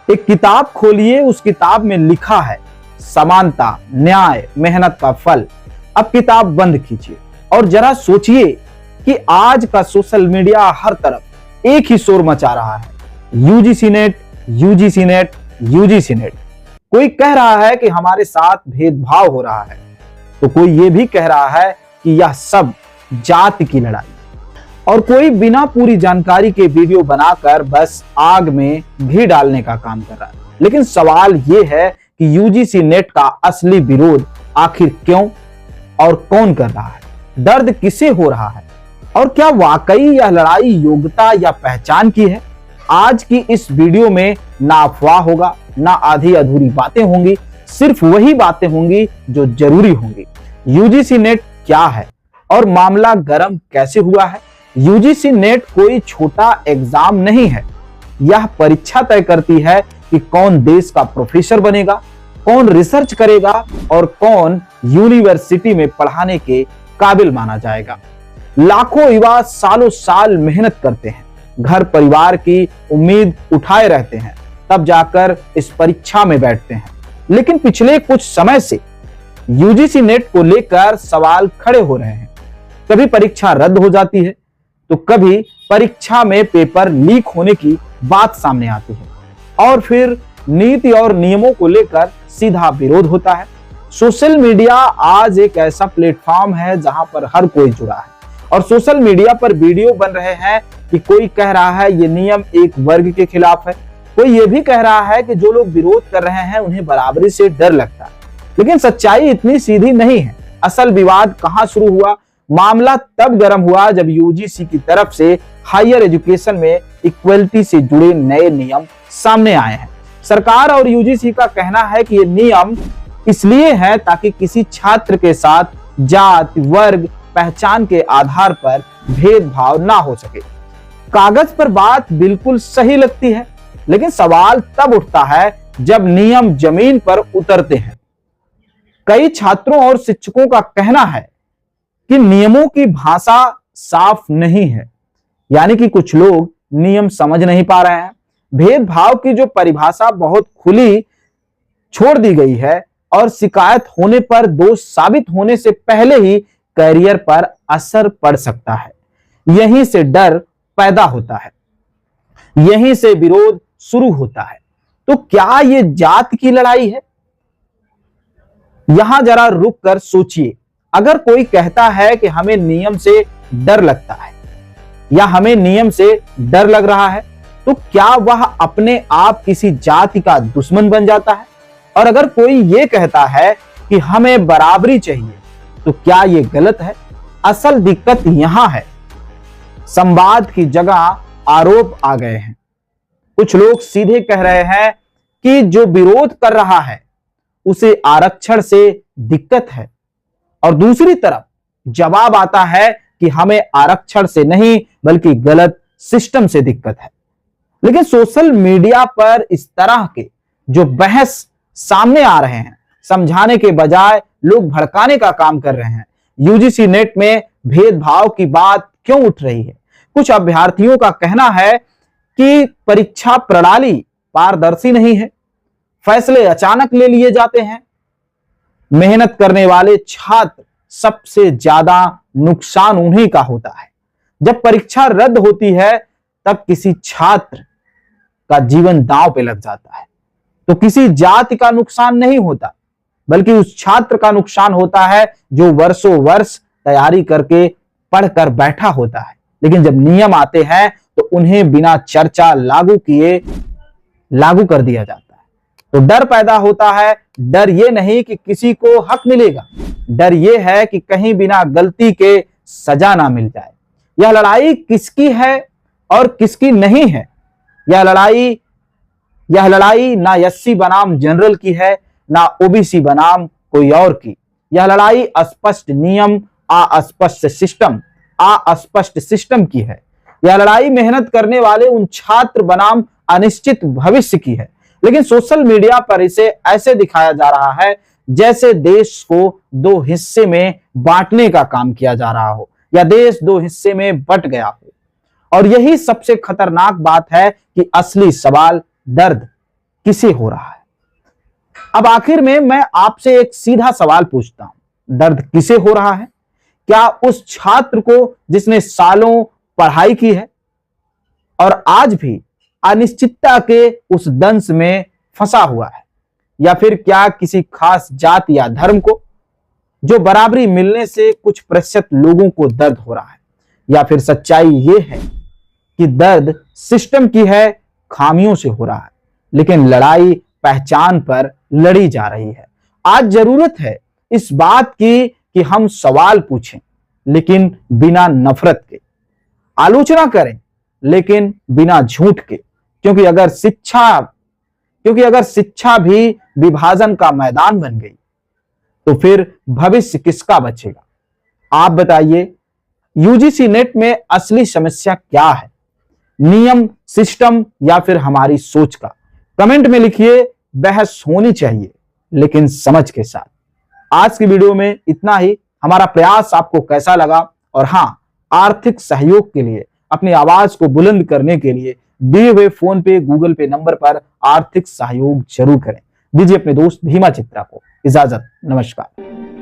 एक किताब खोलिए, उस किताब में लिखा है समानता, न्याय, मेहनत का फल। अब किताब बंद कीजिए और जरा सोचिए कि आज का सोशल मीडिया हर तरफ एक ही शोर मचा रहा है, UGC net, UGC net, UGC net. कोई कह रहा है कि हमारे साथ भेदभाव हो रहा है, तो कोई ये भी कह रहा है कि यह सब जाति की लड़ाई, और कोई बिना पूरी जानकारी के वीडियो बनाकर बस आग में घी डालने का काम कर रहा है। लेकिन सवाल यह है कि यूजीसी नेट का असली विरोध आखिर क्यों और कौन कर रहा है? दर्द किसे हो रहा है? और क्या वाकई यह लड़ाई योग्यता या पहचान की है? आज की इस वीडियो में ना अफवाह होगा, ना आधी अधूरी बातें होंगी, सिर्फ वही बातें होंगी जो जरूरी होंगी। यूजीसी नेट क्या है और मामला गर्म कैसे हुआ है? यूजीसी नेट कोई छोटा एग्जाम नहीं है। यह परीक्षा तय करती है कि कौन देश का प्रोफेसर बनेगा, कौन रिसर्च करेगा और कौन यूनिवर्सिटी में पढ़ाने के काबिल माना जाएगा। लाखों युवा सालों साल मेहनत करते हैं, घर परिवार की उम्मीद उठाए रहते हैं, तब जाकर इस परीक्षा में बैठते हैं। लेकिन पिछले कुछ समय से यूजीसी नेट को लेकर सवाल खड़े हो रहे हैं। कभी परीक्षा रद्द हो जाती है, तो कभी परीक्षा में पेपर लीक होने की बात सामने आती है, और फिर नीति और नियमों को लेकर सीधा विरोध होता है। सोशल मीडिया आज एक ऐसा प्लेटफॉर्म है जहां पर हर कोई जुड़ा है, और सोशल मीडिया पर वीडियो बन रहे हैं कि कोई कह रहा है ये नियम एक वर्ग के खिलाफ है, कोई ये भी कह रहा है कि जो लोग विरोध कर रहे हैं उन्हें बराबरी से डर लगता है। लेकिन सच्चाई इतनी सीधी नहीं है। असल विवाद कहां शुरू हुआ? मामला तब गर्म हुआ जब यूजीसी की तरफ से हायर एजुकेशन में इक्वलिटी से जुड़े नए नियम सामने आए हैं। सरकार और यूजीसी का कहना है कि ये नियम इसलिए है ताकि किसी छात्र के साथ जाति, वर्ग, पहचान के आधार पर भेदभाव ना हो सके। कागज पर बात बिल्कुल सही लगती है, लेकिन सवाल तब उठता है जब नियम जमीन पर उतरते हैं। कई छात्रों और शिक्षकों का कहना है कि नियमों की भाषा साफ नहीं है, यानी कि कुछ लोग नियम समझ नहीं पा रहे हैं। भेदभाव की जो परिभाषा बहुत खुली छोड़ दी गई है, और शिकायत होने पर दोष साबित होने से पहले ही करियर पर असर पड़ सकता है। यहीं से डर पैदा होता है, यहीं से विरोध शुरू होता है। तो क्या ये जात की लड़ाई है? यहां जरा रुक कर सोचिए। अगर कोई कहता है कि हमें नियम से डर लगता है या हमें नियम से डर लग रहा है, तो क्या वह अपने आप किसी जाति का दुश्मन बन जाता है? और अगर कोई ये कहता है कि हमें बराबरी चाहिए, तो क्या ये गलत है? असल दिक्कत यहां है, संवाद की जगह आरोप आ गए हैं। कुछ लोग सीधे कह रहे हैं कि जो विरोध कर रहा है उसे आरक्षण से दिक्कत है, और दूसरी तरफ जवाब आता है कि हमें आरक्षण से नहीं बल्कि गलत सिस्टम से दिक्कत है। लेकिन सोशल मीडिया पर इस तरह के जो बहस सामने आ रहे हैं, समझाने के बजाय लोग भड़काने का काम कर रहे हैं। यूजीसी नेट में भेदभाव की बात क्यों उठ रही है? कुछ अभ्यर्थियों का कहना है कि परीक्षा प्रणाली पारदर्शी नहीं है, फैसले अचानक ले लिए जाते हैं, मेहनत करने वाले छात्र सबसे ज्यादा नुकसान उन्हीं का होता है। जब परीक्षा रद्द होती है तब किसी छात्र का जीवन दांव पे लग जाता है, तो किसी जाति का नुकसान नहीं होता, बल्कि उस छात्र का नुकसान होता है जो वर्षों वर्ष तैयारी करके पढ़कर बैठा होता है। लेकिन जब नियम आते हैं तो उन्हें बिना चर्चा लागू किए लागू कर दिया जाता है। तो डर पैदा होता है। डर ये नहीं कि किसी को हक मिलेगा, डर ये है कि कहीं बिना गलती के सजा ना मिल जाए। यह लड़ाई किसकी है और किसकी नहीं है? यह लड़ाई ना एससी बनाम जनरल की है, ना ओबीसी बनाम कोई और की। यह लड़ाई अस्पष्ट नियम अस्पष्ट सिस्टम की है। यह लड़ाई मेहनत करने वाले उन छात्र बनाम अनिश्चित भविष्य की है। लेकिन सोशल मीडिया पर इसे ऐसे दिखाया जा रहा है जैसे देश को दो हिस्से में बांटने का काम किया जा रहा हो, या देश दो हिस्से में बंट गया हो। और यही सबसे खतरनाक बात है कि असली सवाल दर्द किसे हो रहा है। अब आखिर में मैं आपसे एक सीधा सवाल पूछता हूं, दर्द किसे हो रहा है? क्या उस छात्र को जिसने सालों पढ़ाई की है और आज भी अनिश्चितता के उस दंश में फंसा हुआ है, या फिर क्या किसी खास जाति या धर्म को जो बराबरी मिलने से कुछ प्रतिशत लोगों को दर्द हो रहा है? या फिर सच्चाई यह है कि दर्द सिस्टम की है, खामियों से हो रहा है, लेकिन लड़ाई पहचान पर लड़ी जा रही है। आज जरूरत है इस बात की कि हम सवाल पूछें लेकिन बिना नफरत के, आलोचना करें लेकिन बिना झूठ के, क्योंकि अगर शिक्षा भी विभाजन का मैदान बन गई तो फिर भविष्य किसका बचेगा? आप बताइए, यूजीसी नेट में असली समस्या क्या है? नियम, सिस्टम या फिर हमारी सोच का? कमेंट में लिखिए। बहस होनी चाहिए लेकिन समझ के साथ। आज की वीडियो में इतना ही। हमारा प्रयास आपको कैसा लगा? और हां, आर्थिक सहयोग के लिए, अपनी आवाज को बुलंद करने के लिए दिए हुए फोन पे, गूगल पे नंबर पर आर्थिक सहयोग जरूर करें। दीजिए अपने दोस्त भीमा चित्रा को इजाजत। नमस्कार।